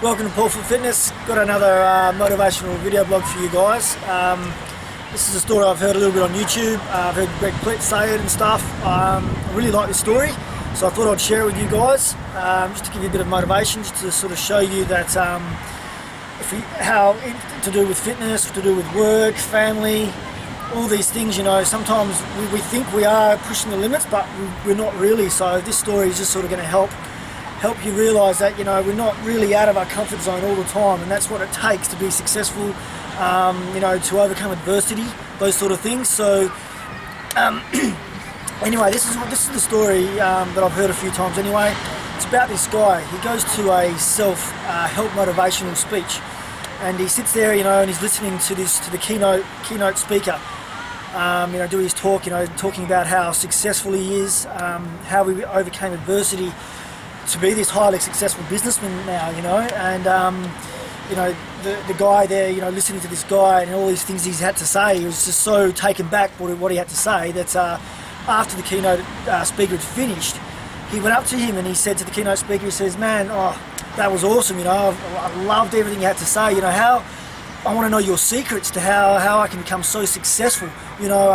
Welcome to Paul for Fitness. Got another motivational video blog for you guys. This is a story I've heard a little bit on YouTube. I've heard Greg Plitt say it and stuff. I really like this story, so I thought I'd share it with you guys, just to give you a bit of motivation, just to sort of show you that how to do with fitness, to do with work, family, all these things. You know, sometimes we think we are pushing the limits, but we're not really. So this story is just sort of going to help you realise that, you know, we're not really out of our comfort zone all the time, and that's what it takes to be successful, you know, to overcome adversity, those sort of things. So anyway, this is the story that I've heard a few times anyway. It's about this guy. He goes to a self-help motivational speech, and he sits there, you know, and he's listening to the keynote speaker, you know, do his talk, you know, talking about how successful he is, how we overcame adversity to be this highly successful businessman now, you know. And you know, the guy there, you know, listening to this guy and all these things he's had to say, he was just so taken back by what he had to say that after the keynote speaker had finished, he went up to him and he said to the keynote speaker, he says, "Man, oh, that was awesome, you know, I loved everything you had to say, you know, I want to know your secrets to how I can become so successful, you know,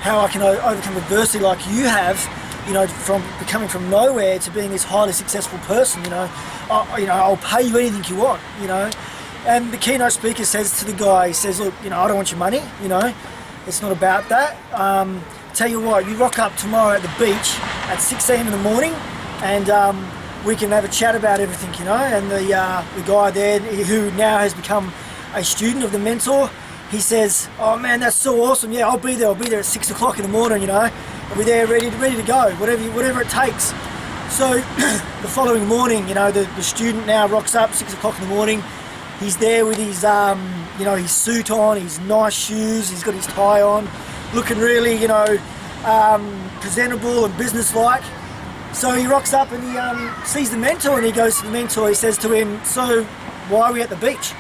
how I can overcome adversity like you have, you know, from becoming from nowhere to being this highly successful person, you know, I'll pay you anything you want, you know." And the keynote speaker says to the guy, he says, "Look, you know, I don't want your money, you know, it's not about that. Tell you what, you rock up tomorrow at the beach at 6 a.m. in the morning, and we can have a chat about everything, you know." And the guy there, who now has become a student of the mentor, he says, "Oh man, that's so awesome. Yeah, I'll be there at 6 o'clock in the morning, you know. I'll be there ready to go, whatever it takes." So the following morning, you know, the student now rocks up 6 o'clock in the morning. He's there with his, you know, his suit on, his nice shoes, he's got his tie on, looking really, you know, presentable and businesslike. So he rocks up and he sees the mentor, and he goes to the mentor, he says to him, "So why are we at the beach?"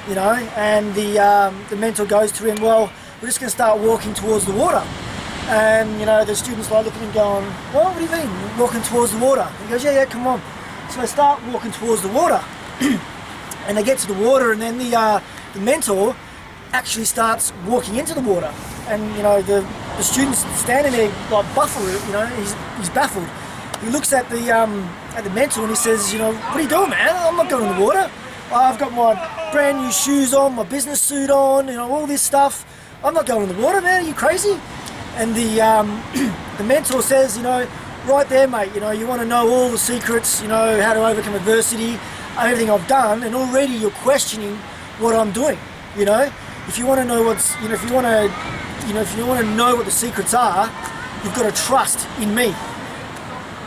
You know, and the mentor goes to him, "Well, we're just going to start walking towards the water." And, you know, the students like looking at him going, "Well, what do you mean, walking towards the water?" He goes, yeah, come on. So they start walking towards the water. And they get to the water, and then the mentor actually starts walking into the water. And, you know, the student's standing there like baffled, you know, he's baffled. He looks at the mentor and he says, "You know, what are you doing, man? I'm not going in the water. I've got my brand new shoes on, my business suit on, you know, all this stuff. I'm not going in the water, man. Are you crazy?" And the mentor says, "You know, right there, mate, you know, you want to know all the secrets, you know, how to overcome adversity, everything I've done, and already you're questioning what I'm doing, you know. If you want to know if you want to know what the secrets are, you've got to trust in me."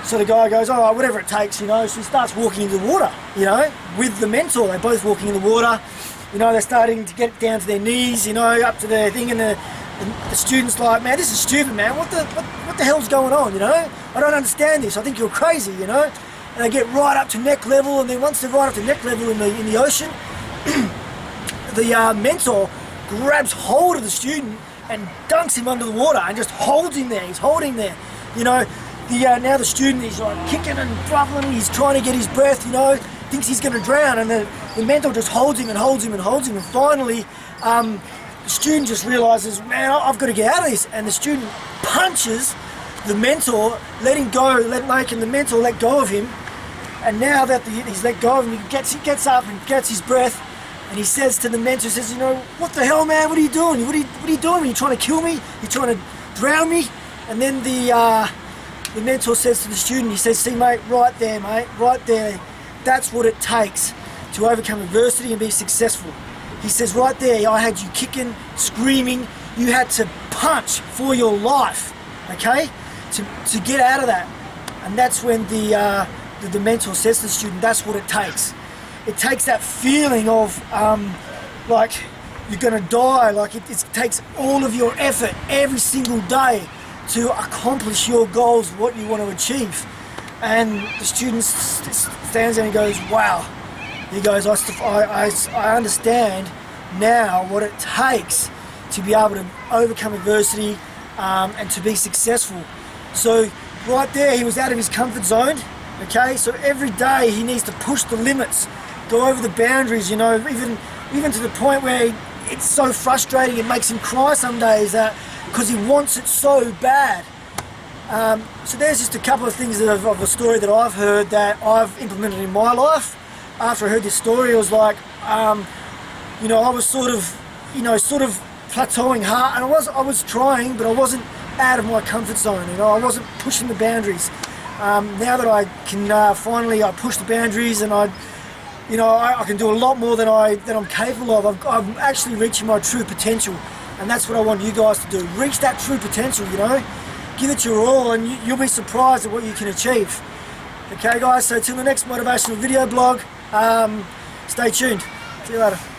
So the guy goes, "All right, whatever it takes, you know." So he starts walking into the water, you know, with the mentor. They're both walking in the water, you know, they're starting to get down to their knees, you know, up to their thing, and the student's like, "Man, this is stupid, man. What the hell's going on, you know? I don't understand this. I think you're crazy, you know." And they get right up to neck level, and then once they're right up to neck level in the ocean, the mentor grabs hold of the student and dunks him under the water and just holds him there. He's holding there, you know. Now the student is like kicking and struggling. He's trying to get his breath, you know, thinks he's going to drown, and the mentor just holds him and holds him and holds him, and finally the student just realizes, "Man, I've got to get out of this," and the student punches the mentor, letting go, making the mentor let go of him. And now that he's let go of him, he gets up and gets his breath, and he says to the mentor, says, "You know, what the hell, man? What are you doing? What are you doing? Are you trying to kill me? You're trying to drown me?" And then the mentor says to the student, he says, "See, mate, right there, that's what it takes to overcome adversity and be successful." He says, "Right there, I had you kicking, screaming, you had to punch for your life, okay, to get out of that." And that's when the mentor says to the student, "That's what it takes. It takes that feeling of like you're going to die, like it takes all of your effort every single day to accomplish your goals, what you want to achieve." And the student stands there and goes, "Wow." He goes, I understand now what it takes to be able to overcome adversity and to be successful. So right there, he was out of his comfort zone, okay? So every day he needs to push the limits go over the boundaries, you know, even to the point where it's so frustrating it makes him cry some days because he wants it so bad. So there's just a couple of things of a story that I've heard that I've implemented in my life. After I heard this story, it was like, you know, I was sort of plateauing hard, and I was trying, but I wasn't out of my comfort zone. You know, I wasn't pushing the boundaries. Now that I can finally push the boundaries, and I can do a lot more than I'm capable of. I'm actually reaching my true potential, and that's what I want you guys to do. Reach that true potential. You know, give it your all, and you'll be surprised at what you can achieve. Okay, guys. So till the next motivational video blog, stay tuned. See you later.